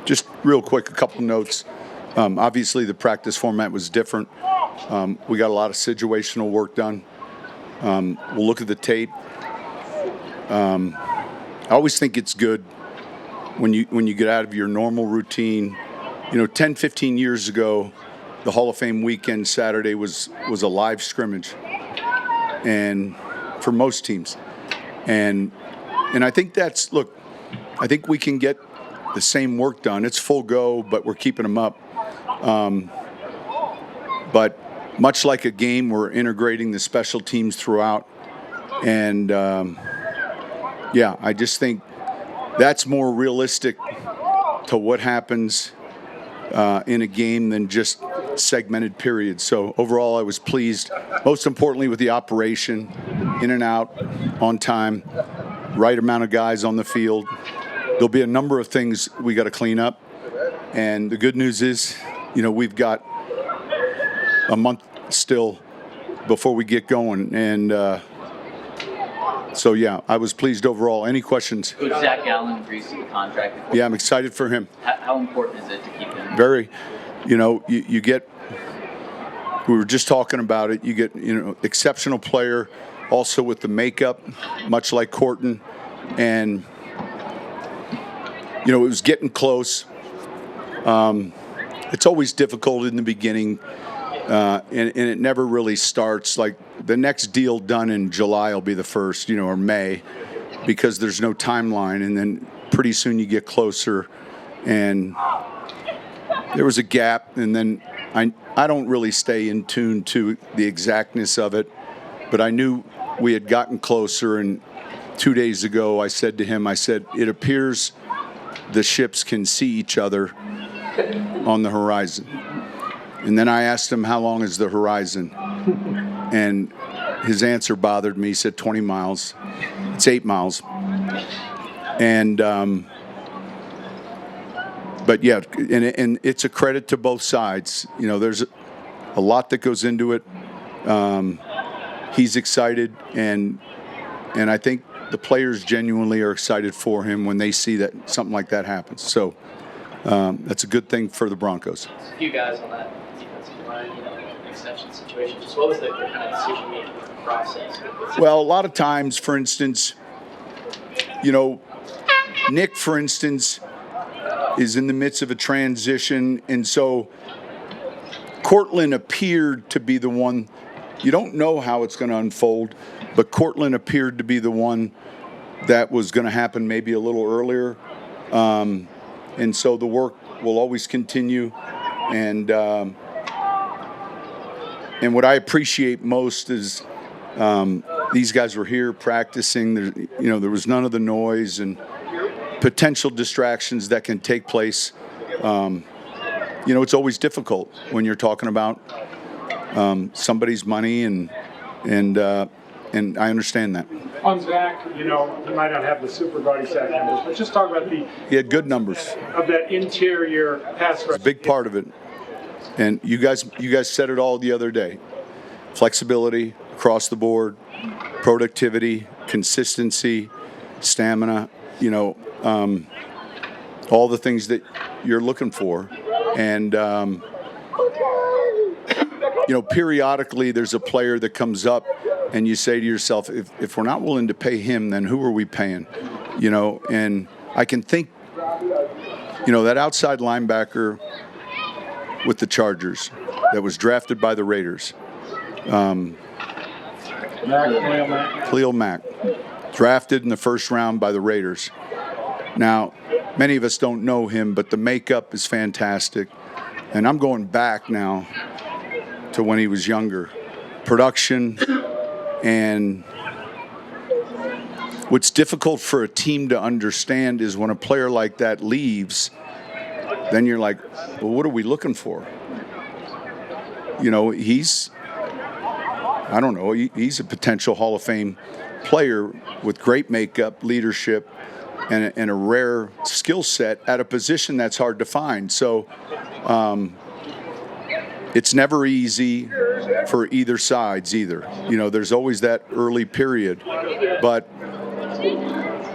Just real quick, a couple notes. Obviously, the practice format was different. We got a lot of situational work done. We'll look at the tape. I always think it's good when you get out of your normal routine. 10, 15 years ago, the Hall of Fame weekend Saturday was a live scrimmage, and for most teams, and I think I think we can get the same work done. It's full go, but we're keeping them up. But much like a game, we're integrating the special teams throughout, and I just think that's more realistic to what happens in a game than just segmented periods. So overall, I was pleased, most importantly, with the operation, in and out, on time, right amount of guys on the field. There'll be a number of things we got to clean up, and the good news is, we've got a month still before we get going, and I was pleased overall. Any questions? Coach Zach Allen agrees to the contract. Yeah, I'm excited for him. How important is it to keep him? Very. You get, we were just talking about it, you get, exceptional player, also with the makeup, much like Courtney, and, it was getting close. It's always difficult in the beginning, and it never really starts. Like, the next deal done in July will be the first, or May, because there's no timeline, and then pretty soon you get closer, and there was a gap, and then I don't really stay in tune to the exactness of it, but I knew we had gotten closer, and 2 days ago I said to him, it appears the ships can see each other on the horizon. And then I asked him, how long is the horizon? And his answer bothered me. He said 20 miles. It's 8 miles. And but yeah, and it's a credit to both sides. There's a lot that goes into it. He's excited, and I think the players genuinely are excited for him when they see that something like that happens. So that's a good thing for the Broncos. A few guys on that defensive line, exception situation. Just what was the kind of decision-making process? Well, a lot of times, for instance, Nick, for instance, is in the midst of a transition, and so Cortland appeared to be the one. You don't know how it's going to unfold, but Cortland appeared to be the one that was going to happen maybe a little earlier. And so the work will always continue. And what I appreciate most is these guys were here practicing. There was none of the noise and potential distractions that can take place. It's always difficult when you're talking about somebody's money, and I understand that. On Zach, he might not have the super body sack numbers, but just talk about he had good numbers of that interior pass rush. It's a big part of it, and you guys said it all the other day. Flexibility across the board, productivity, consistency, stamina. All the things that you're looking for, and periodically there's a player that comes up and you say to yourself, if we're not willing to pay him, then who are we paying? And I can think, that outside linebacker with the Chargers that was drafted by the Raiders, Khalil Mack, drafted in the first round by the Raiders. Now, many of us don't know him, but the makeup is fantastic. And I'm going back now to when he was younger. Production, and what's difficult for a team to understand is when a player like that leaves, then you're like, well, what are we looking for? He's a potential Hall of Fame player with great makeup, leadership, and a rare skill set at a position that's hard to find. So it's never easy for either sides either. There's always that early period. But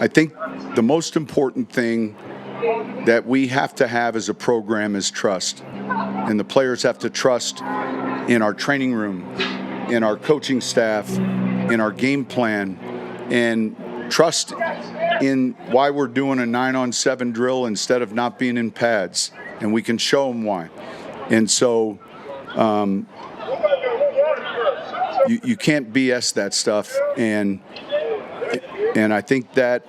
I think the most important thing that we have to have as a program is trust. And the players have to trust in our training room, in our coaching staff, in our game plan, and trust in why we're doing a 9-on-7 drill instead of not being in pads. And we can show them why. And so you can't BS that stuff. And I think that,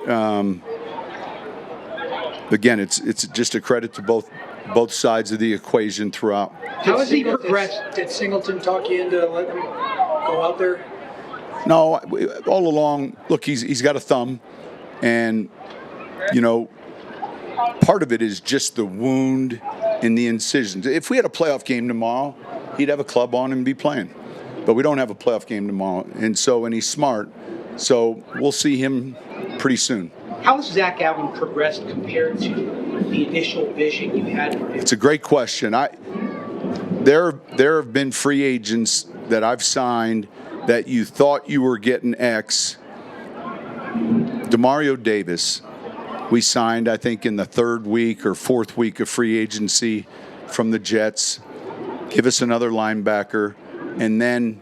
again, it's just a credit to both sides of the equation throughout. How has he progressed? Did Singleton talk you into letting him go out there? No, all along, look, he's got a thumb. And, part of it is just the wound and the incisions. If we had a playoff game tomorrow, he'd have a club on and be playing. But we don't have a playoff game tomorrow. And he's smart. So we'll see him pretty soon. How has Zach Allen progressed compared to the initial vision you had for him? It's a great question. There have been free agents that I've signed that you thought you were getting X. Demario Davis, we signed, I think, in the third week or fourth week of free agency from the Jets. Give us another linebacker. And then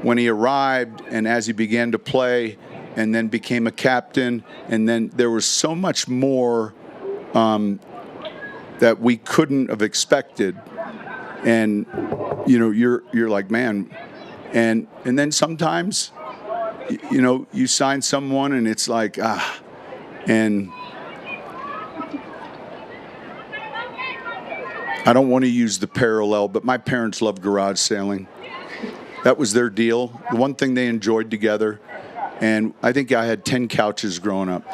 when he arrived and as he began to play and then became a captain, and then there was so much more that we couldn't have expected. And, you're like, man. And then sometimes, you sign someone and it's like, and I don't want to use the parallel, but my parents loved garage sailing. That was their deal. The one thing they enjoyed together. And I think I had 10 couches growing up,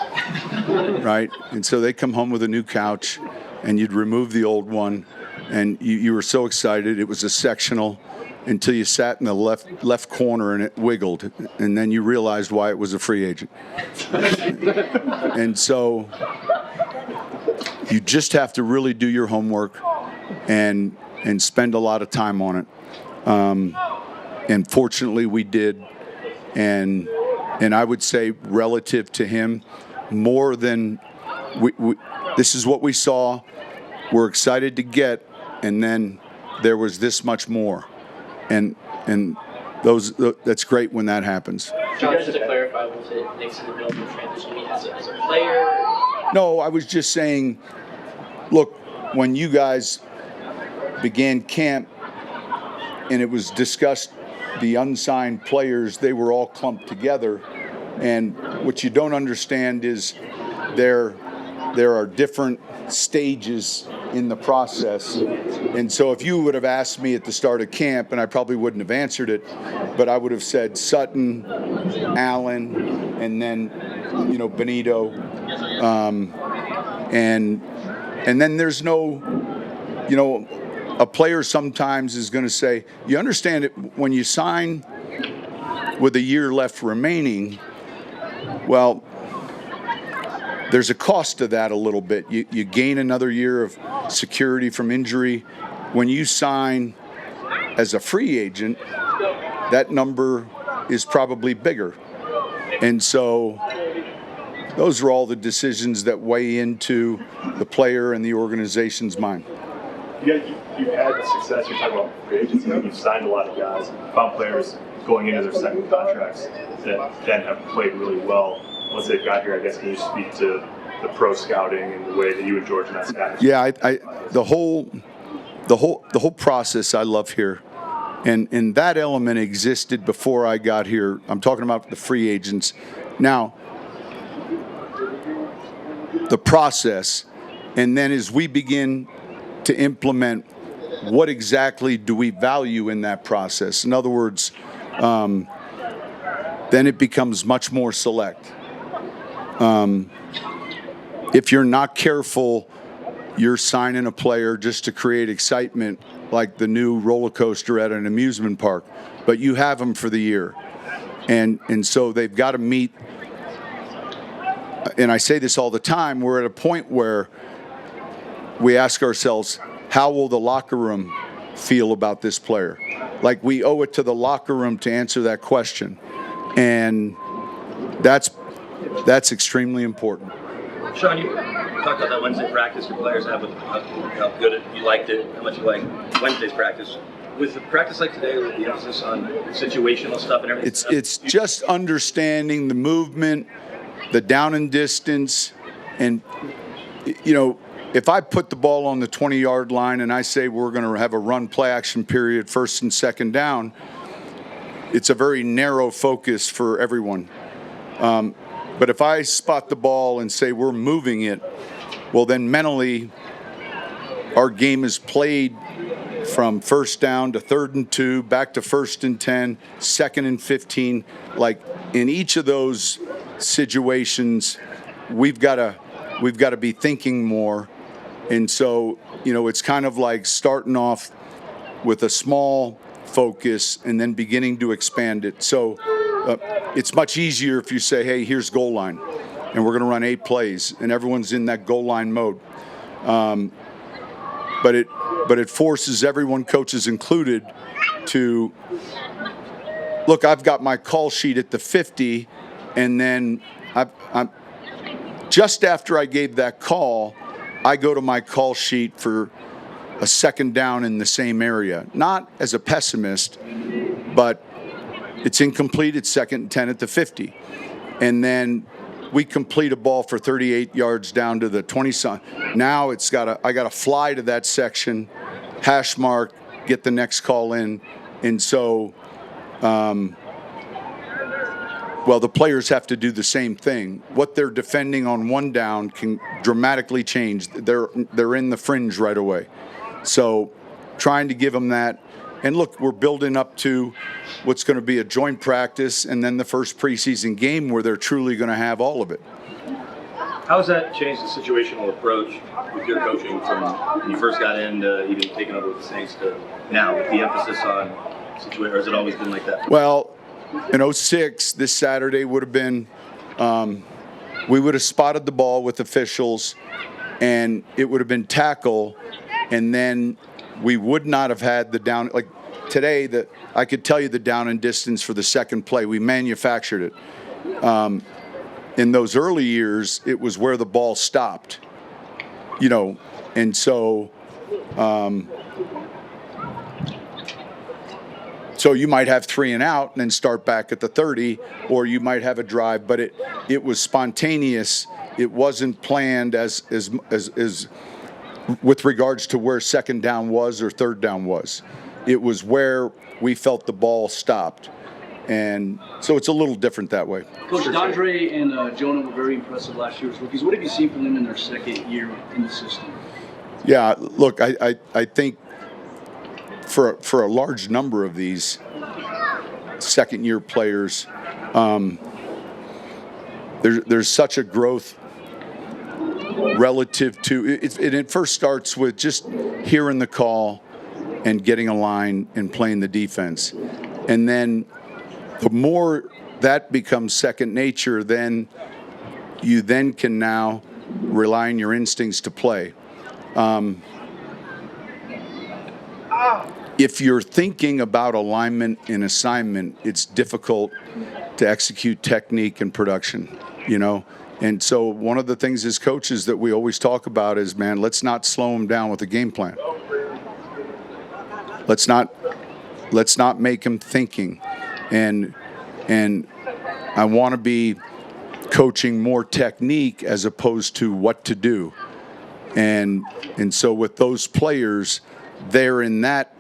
right? And so they come home with a new couch and you'd remove the old one and you were so excited. It was a sectional until you sat in the left corner and it wiggled. And then you realized why it was a free agent. And so you just have to really do your homework and spend a lot of time on it. And fortunately we did. And I would say relative to him, more than this is what we saw, we're excited to get, and then there was this much more. And that's great when that happens. John, just to clarify, was it Nick's inability to transition as a player? No, I was just saying, look, when you guys began camp and it was discussed, the unsigned players, they were all clumped together. And what you don't understand is there are different stages in the process. And so if you would have asked me at the start of camp, and I probably wouldn't have answered it, but I would have said Sutton, Allen, and then, Benito. And then there's no, a player sometimes is going to say, you understand it when you sign with a year left remaining, well, there's a cost to that a little bit. You gain another year of security from injury. When you sign as a free agent, that number is probably bigger. And so those are all the decisions that weigh into the player and the organization's mind. You've had success. You're talking about free agency. You've signed a lot of guys, found players going into their second contracts that then have played really well. Once they've got here, I guess, can you speak to the pro scouting and the way that you and George and that staff? Yeah, the whole process I love here, and that element existed before I got here. I'm talking about the free agents. Now, the process, and then as we begin to implement, what exactly do we value in that process? In other words, then it becomes much more select. If you're not careful, you're signing a player just to create excitement, like the new roller coaster at an amusement park, but you have them for the year. And so they've got to meet, and I say this all the time, we're at a point where we ask ourselves, how will the locker room feel about this player? Like, we owe it to the locker room to answer that question. And that's extremely important. Sean, talk about that Wednesday practice your players have, with how good you liked it, how much you like Wednesday's practice. With the practice like today, with the emphasis on situational stuff and everything. It's just understanding the movement, the down and distance, and if I put the ball on the 20-yard line and I say we're going to have a run play action period, first and second down, it's a very narrow focus for everyone. But if I spot the ball and say we're moving it, well, then mentally our game is played from first down to 3rd and 2, back to 1st and 10, 2nd and 15. Like in each of those situations, we've got to be thinking more. And so, it's kind of like starting off with a small focus and then beginning to expand it. So it's much easier if you say, hey, here's goal line, and we're going to run 8 plays, and everyone's in that goal line mode. But it forces everyone, coaches included, to look. I've got my call sheet at the 50, and then I'm just after I gave that call, I go to my call sheet for a second down in the same area. Not as a pessimist, but it's incomplete. It's 2nd and 10 at the 50, and then we complete a ball for 38 yards down to the 20. Now I got to fly to that section, hash mark, get the next call in. And so, the players have to do the same thing. What they're defending on one down can dramatically change. They're in the fringe right away. So trying to give them that. And look, we're building up to what's going to be a joint practice and then the first preseason game where they're truly going to have all of it. How has that changed the situational approach with your coaching from when you first got in to even taking over with the Saints to now, with the emphasis on situation, or has it always been like that? Well, in 06, this Saturday would have been, we would have spotted the ball with officials, and it would have been tackle, and then we would not have had the down. Like today, I could tell you the down and distance for the second play. We manufactured it. In those early years, it was where the ball stopped, and so so you might have 3 and out and then start back at the 30, or you might have a drive, but it was spontaneous. It wasn't planned as with regards to where second down was or third down was. It was where we felt the ball stopped. And so it's a little different that way. Coach, Dondre and Jonah were very impressive last year as rookies. What have you seen from them in their second year in the system? Yeah, look, I think for a large number of these second-year players, there's such a growth relative to it. It first starts with just hearing the call and getting a line and playing the defense, and then the more that becomes second nature, then you can now rely on your instincts to play. If you're thinking about alignment and assignment, it's difficult to execute technique and production, And so one of the things as coaches that we always talk about is, man, let's not slow them down with a game plan. Let's not make them thinking. And I want to be coaching more technique as opposed to what to do. And so with those players, they're in that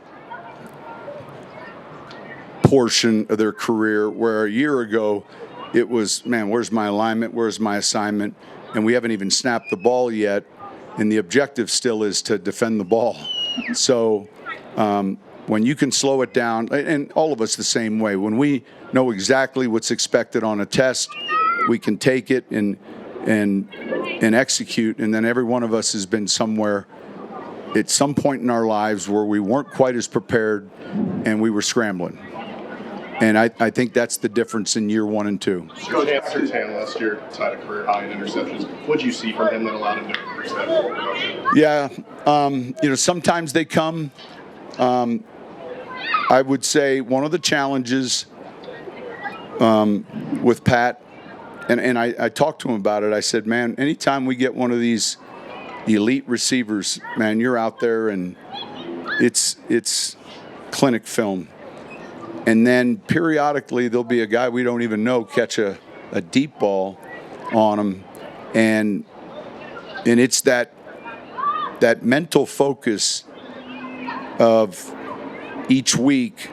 portion of their career where a year ago it was, man, where's my alignment? Where's my assignment? And we haven't even snapped the ball yet. And the objective still is to defend the ball. So when you can slow it down, and all of us the same way, when we know exactly what's expected on a test, we can take it and execute. And then every one of us has been somewhere at some point in our lives where we weren't quite as prepared and we were scrambling. And I think that's the difference in year 1 and 2. Coach Tan last year tied a career high in interceptions. What did you see from him that allowed him to reach that production? Yeah, sometimes they come. I would say one of the challenges with Pat, and I talked to him about it. I said, man, anytime we get one of these elite receivers, man, you're out there and it's clinic film. And then periodically there'll be a guy we don't even know catch a deep ball on him, and it's that mental focus of each week.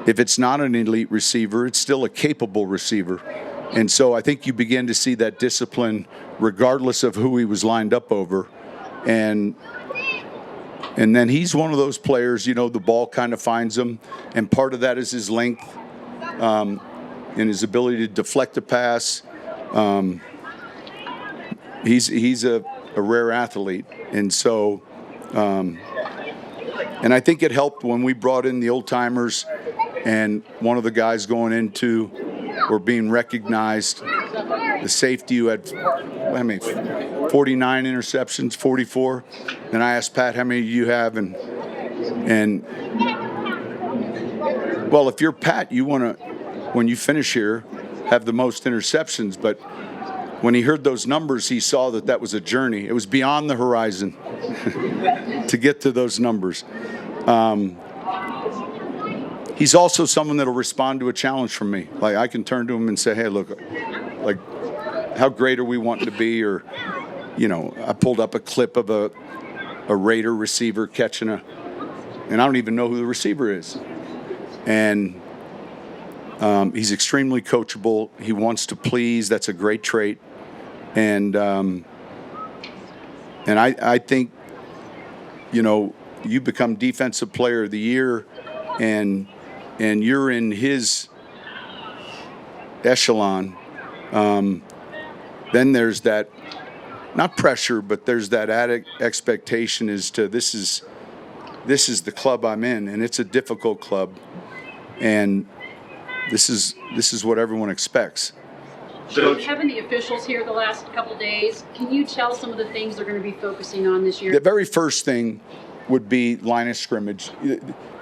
If it's not an elite receiver, it's still a capable receiver. And so I think you begin to see that discipline regardless of who he was lined up over. And then he's one of those players, the ball kind of finds him. And part of that is his length and his ability to deflect a pass. He's a rare athlete. And so, and I think it helped when we brought in the old timers and one of the guys going into or being recognized, the safety who had, 49 interceptions, 44. And I asked Pat, how many do you have? And well, if you're Pat, you want to, when you finish here, have the most interceptions. But when he heard those numbers, he saw that was a journey. It was beyond the horizon to get to those numbers. He's also someone that'll respond to a challenge from me. Like, I can turn to him and say, hey, look, like, how great are we wanting to be? Or, I pulled up a clip of a Raider receiver catching and I don't even know who the receiver is. And he's extremely coachable. He wants to please. That's a great trait. And I think, you become Defensive Player of the Year and you're in his echelon, then there's that, not pressure, but there's that added expectation as to this is the club I'm in, and it's a difficult club, and this is what everyone expects. So having the officials here the last couple of days, can you tell some of the things they're going to be focusing on this year? The very first thing would be line of scrimmage.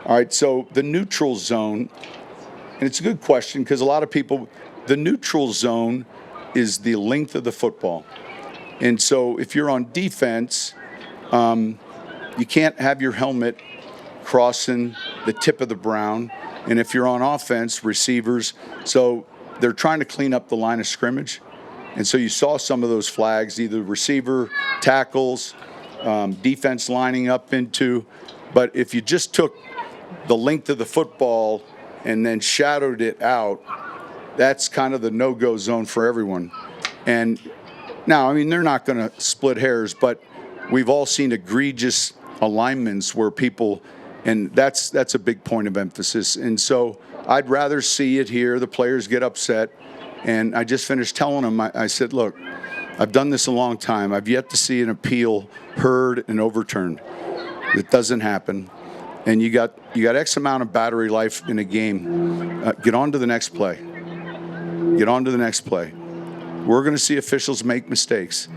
All right, so the neutral zone, and it's a good question because a lot of people, the neutral zone is the length of the football. And so if you're on defense, you can't have your helmet crossing the tip of the brown. And if you're on offense, receivers, so they're trying to clean up the line of scrimmage. And so you saw some of those flags, either receiver, tackles, defense lining up into. But if you just took the length of the football and then shadowed it out, that's kind of the no-go zone for everyone. And now, they're not going to split hairs, but we've all seen egregious alignments where people, and that's a big point of emphasis. And so I'd rather see it here. The players get upset. And I just finished telling them, I said, look, I've done this a long time. I've yet to see an appeal heard and overturned. It doesn't happen. And you got X amount of battery life in a game. Get on to the next play. Get on to the next play. We're going to see officials make mistakes.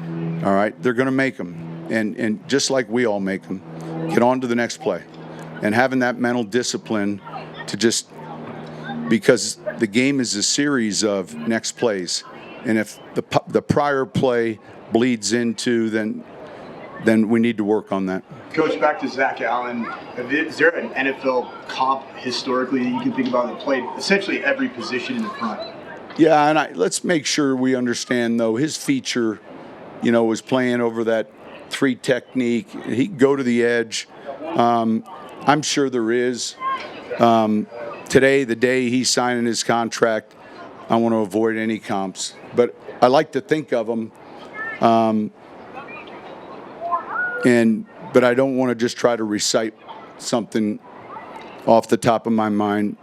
All right? They're going to make them. And just like we all make them. Get on to the next play. And having that mental discipline to just, because the game is a series of next plays. And if the prior play bleeds into, then we need to work on that. Coach, back to Zach Allen. Is there an NFL comp historically that you can think about that played essentially every position in the front? Yeah, and let's make sure we understand, though, his feature, was playing over that 3 technique. He can go to the edge. I'm sure there is. Today, the day he's signing his contract, I want to avoid any comps. But I like to think of them. But I don't want to just try to recite something off the top of my mind.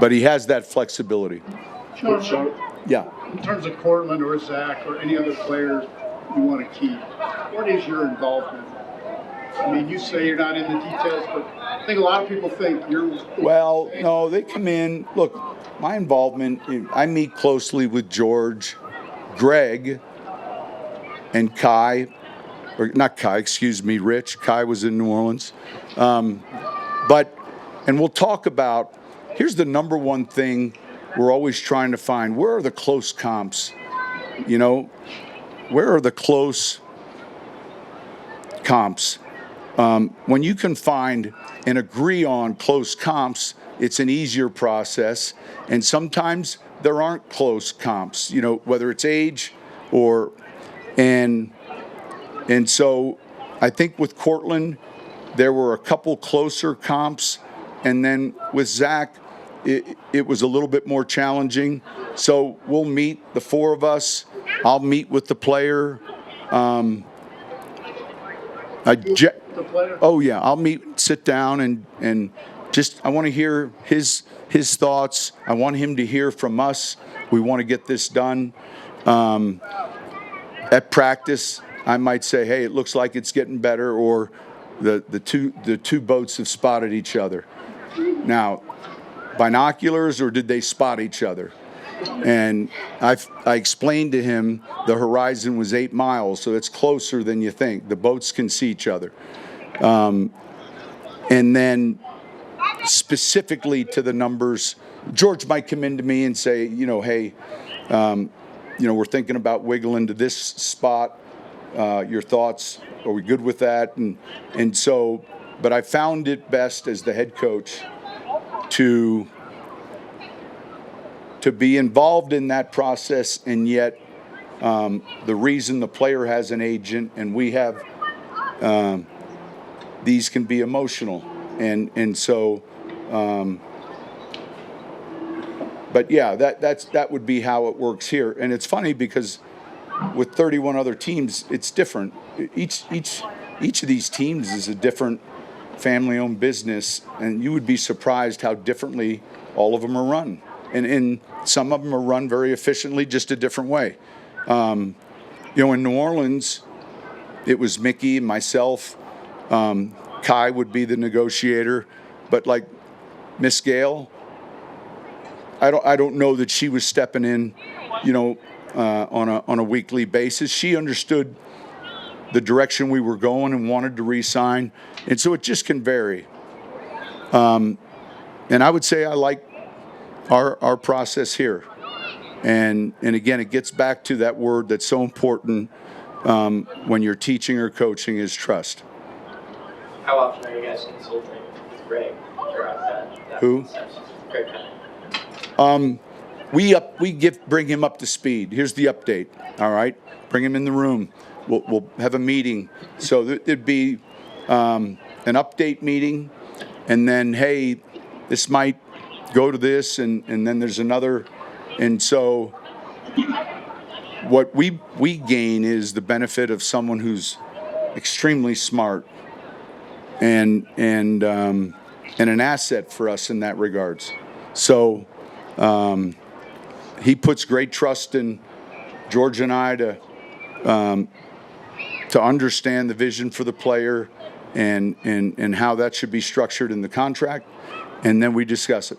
But he has that flexibility. Sean, Yeah. in terms of Cortland or Zach or any other players you want to keep, what is your involvement? You say you're not in the details, but I think a lot of people think you're... Well, no, they come in. Look, my involvement, I meet closely with George, Greg, and Kai, or not Kai, excuse me, Rich. Kai was in New Orleans. And we'll talk about, here's the number one thing we're always trying to find. Where are the close comps you know, where are the close comps? When you can find and agree on close comps, it's an easier process. And sometimes there aren't close comps, you know, whether it's age or, and so I think with Cortland, there were a couple closer comps. And then with Zach, it was a little bit more challenging. So we'll meet, the four of us. I'll meet with the player. Oh yeah, I'll sit down and just, I want to hear his thoughts. I want him to hear from us. We want to get this done. At practice, I might say, hey, it looks like it's getting better, or the two boats have spotted each other. Now, binoculars, or did they spot each other? And I explained to him the horizon was 8 miles, so it's closer than you think. The boats can see each other. And then specifically to the numbers, George might come into me and say, you know, hey, you know, we're thinking about wiggling to this spot. Your thoughts, are we good with that? And so, but I found it best as the head coach to be involved in that process, and yet the reason the player has an agent and we have, these can be emotional. And so, but yeah, that would be how it works here. And it's funny because with 31 other teams, it's different. Each of these teams is a different family-owned business, and you would be surprised how differently all of them are run. And some of them are run very efficiently, just a different way. You know, in New Orleans, it was Mickey and myself. Kai would be the negotiator, but like Miss Gale, I don't know that she was stepping in, you know, on a weekly basis. She understood the direction we were going and wanted to re-sign, and so it just can vary. And I would say I like our process here, and again, it gets back to that word that's so important when you're teaching or coaching is trust. How often are you guys consulting with Greg throughout that Who? process? Greg Tandon. We bring him up to speed. Here's the update. All right, bring him in the room. We'll have a meeting. So there'd be an update meeting, and then hey, this might go to this, and then there's another. And so what we gain is the benefit of someone who's extremely smart and an asset for us in that regards. So he puts great trust in George and I to understand the vision for the player and how that should be structured in the contract, and then we discuss it.